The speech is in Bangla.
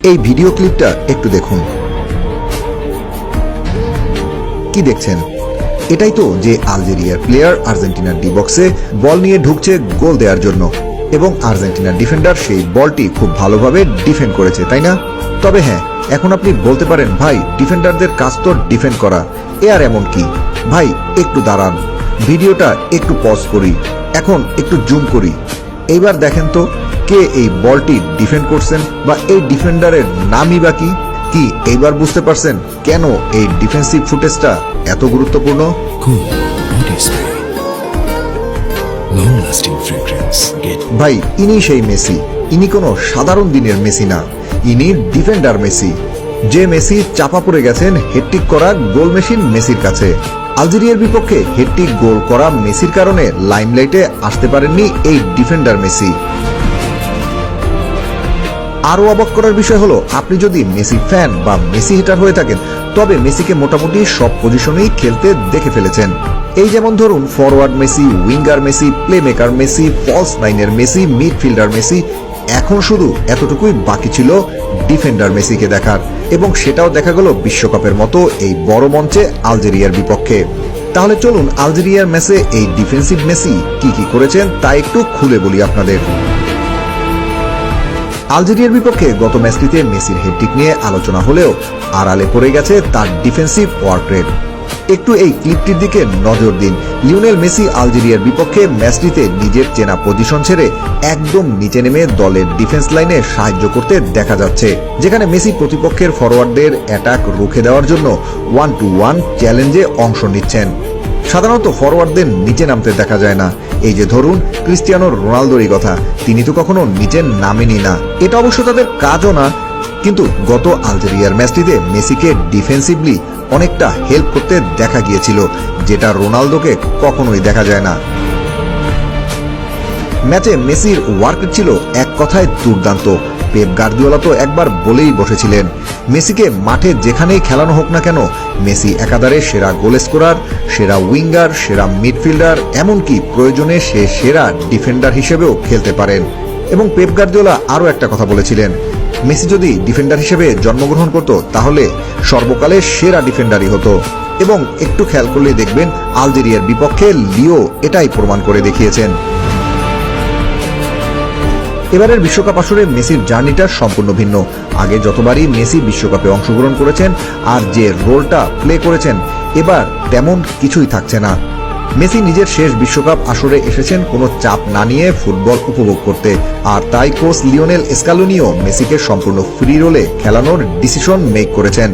এই ভিডিও ক্লিপটা একটু দেখুন। কি দেখছেন? এটাই তো যে আলজেরিয়ার প্লেয়ার আর্জেন্টিনার ডি বক্সে বল নিয়ে ঢুকছে গোল দেওয়ার জন্য, এবং আর্জেন্টিনার ডিফেন্ডার সেই বলটি খুব ভালোভাবে ডিফেন্ড করেছে, তাই না? তবে হ্যাঁ, এখন আপনি বলতে পারেন, ভাই ডিফেন্ডারদের কাজ তো ডিফেন্ড করা, এ আর এমন কি? ভাই একটু দাঁড়ান, ভিডিওটা একটু পজ করি, এখন একটু জুম করি, এইবার দেখেন তো কে এই বলটি ডিফেন্ড করছেন, বা এই ডিফেন্ডারের নামই বা কি? কি এইবার বুঝতে পারছেন কেন এই ডিফেন্সিভ ফুটেজটা এত গুরুত্বপূর্ণ? Cool body spray. Long-lasting fragrance. Get ভাই ইনি সেই মেসি, ইনি কোনো সাধারণ দিনের মেসি না, ইনি ডিফেন্ডার মেসি, যে মেসি চাপা পড়ে গেছেন হ্যাটট্রিক করা গোল মেশিন মেসির কাছে। আলজেরিয়ার বিপক্ষে হ্যাটট্রিক গোল করা মেসির কারণে লাইমলাইটে আসতে পারেননি এই ডিফেন্ডার মেসি। আরো অবাক করার বিষয় হলো, আপনি যদি মেসি ফ্যান বা মেসি হিটার হয়ে থাকেন, তবে মেসিকে মোটামুটি সব পজিশনেই খেলতে দেখে ফেলেছেন। এই যেমন ধরুন forward Messi, winger Messi, play maker Messi, false নাইনের মেসি, মিডফিল্ডার মেসি। এখন শুধু এতটুকুই বাকি ছিল ডিফেন্ডার মেসিকে দেখার, এবং সেটাও দেখা গেল বিশ্বকাপের মতো এই বড় মঞ্চে আলজেরিয়ার বিপক্ষে। তাহলে চলুন আলজেরিয়ার ম্যাচে এই ডিফেন্সিভ মেসি কি কি করেছেন তা একটু খুলে বলি আপনাদের। আলজেরিয়ার বিপক্ষে গত ম্যাচটিতে মেসির হেডট্রিক নিয়ে আলোচনা হলেও আড়ালে পড়ে গেছে তার ডিফেন্সিভ ওয়ার্ক রেট। একটু এই ক্লিপটির দিকে নজর দিন। লিওনেল মেসি আলজেরিয়ার বিপক্ষে ম্যাচটিতে নিজের চেনা পজিশন ছেড়ে একদম নিচে নেমে দলের ডিফেন্স লাইনে সাহায্য করতে দেখা যাচ্ছে, যেখানে মেসি প্রতিপক্ষের ফরওয়ার্ডদের অ্যাটাক রুখে দেওয়ার জন্য 1-to-1 চ্যালেঞ্জে অংশ নিচ্ছেন। সাধারণত ফরওয়ার্ডদের নিচে নামতে দেখা যায় না। এই যে ধরুন ক্রিস্টিয়ানো রোনালদোরই কথা, তিনি তো কখনো নিচে নামেনি না, এটা অবশ্য তাদের কাজও না। কিন্তু গত আলজেরিয়ার ম্যাচটিতে মেসিকে ডিফেন্সিভলি অনেকটা হেল্প করতে দেখা গিয়েছিল, যেটা রোনালদোকে কখনোই দেখা যায় না। ম্যাচে মেসির ওয়ার্ক ছিল এক কথায় দুর্দান্ত। পেপ গার্দিওলা তো একবার বলেই বসেছিলেন, মেসিকে মাঠে যেখানেই খেলানো হোক না কেন, মেসি একাধারে সেরা গোল স্কোরার, সেরা উইঙ্গার, সেরা মিডফিল্ডার, এমনকি প্রয়োজনে সে সেরা ডিফেন্ডার হিসেবেও খেলতে পারেন। এবং পেপ গার্দিওলা আরও একটা কথা বলেছিলেন, মেসি যদি ডিফেন্ডার হিসেবে জন্মগ্রহণ করত তাহলে সর্বকালের সেরা ডিফেন্ডারই হতো। এবং একটু খেয়াল করলে দেখবেন আলজেরিয়ার বিপক্ষে লিও এটাই প্রমাণ করে দেখিয়েছেন। এবারের বিশ্বকাপ আসরে মেসির জার্নিটা সম্পূর্ণ ভিন্ন। আগে যতবারই মেসি বিশ্বকাপে অংশগ্রহণ করেছেন আর যে রোলটা প্লে করেছেন, এবার তেমন কিছুই থাকছে না। মেসি নিজের শেষ বিশ্বকাপ আসরে এসেছেন কোনো চাপ না নিয়ে ফুটবল উপভোগ করতে, আর তাই কোচ লিওনেল স্কালোনিও মেসিকে সম্পূর্ণ ফ্রি রোলে খেলানোর ডিসিশন মেক করেছেন।